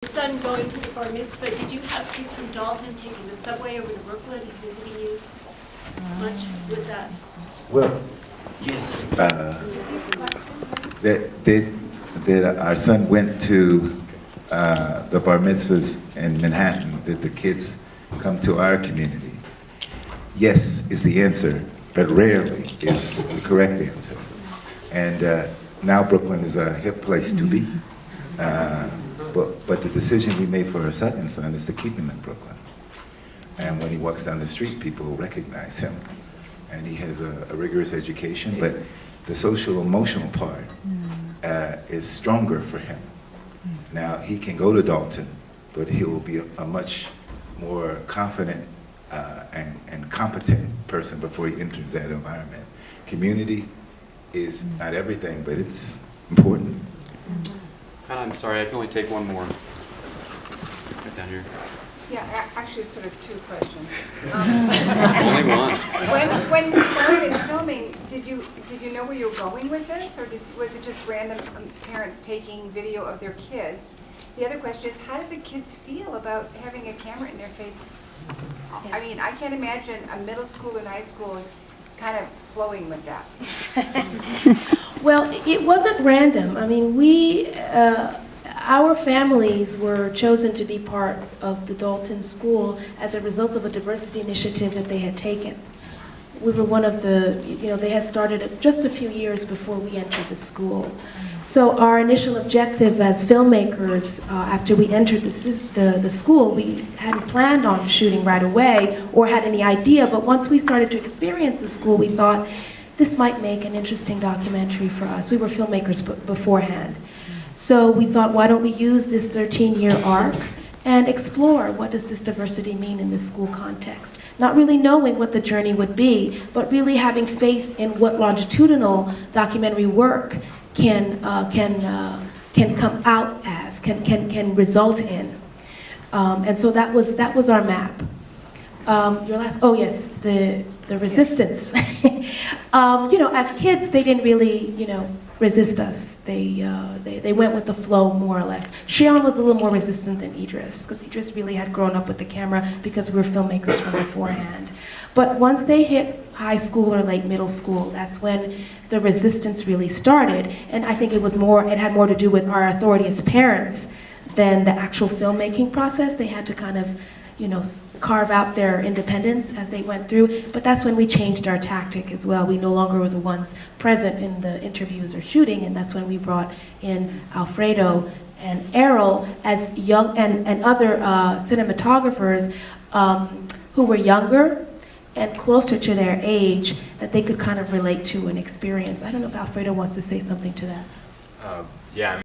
Son going to the bar mitzvah, did you have kids from Dalton taking the subway over to Brooklyn and visiting you much? Was that? Well, yes. That our son went to the bar mitzvahs in Manhattan. Did the kids come to our community? Yes is the answer, but rarely is the correct answer. And now Brooklyn is a hip place to be. But the decision we made for our second son is to keep him in Brooklyn. And when he walks down the street, people recognize him. And he has a rigorous education, but the social emotional part is stronger for him. Now, he can go to Dalton, but he will be a much more confident and competent person before he enters that environment. Community is not everything, but it's important. And I'm sorry, I can only take one more. Right down here. Yeah, actually, it's sort of two questions. Only one. When you started filming, did you know where you were going with this, or was it just random parents taking video of their kids? The other question is, how did the kids feel about having a camera in their face? I mean, I can't imagine a middle school and high school kind of flowing with that. Well, it wasn't random. I mean, our families were chosen to be part of the Dalton School as a result of a diversity initiative that they had taken. We were one of the, they had started just a few years before we entered the school. So our initial objective as filmmakers, after we entered the school, we hadn't planned on shooting right away or had any idea, but once we started to experience the school, we thought this might make an interesting documentary for us. We were filmmakers beforehand. So we thought, why don't we use this 13-year arc and explore what does this diversity mean in this school context? Not really knowing what the journey would be, but really having faith in what longitudinal documentary work can come out as, can result in. And so that was our map. Your last, oh yes, the resistance. As kids, they didn't really, resist us. They went with the flow more or less. Shion was a little more resistant than Idris, because Idris really had grown up with the camera because we were filmmakers from beforehand. But once they hit high school or late middle school, that's when the resistance really started. And I think it had more to do with our authority as parents than the actual filmmaking process. They had to kind of, carve out their independence as they went through. But that's when we changed our tactic as well. We no longer were the ones present in the interviews or shooting, and that's when we brought in Alfredo and Errol as young and other cinematographers who were younger and closer to their age that they could kind of relate to and experience. I don't know if Alfredo wants to say something to that. Yeah.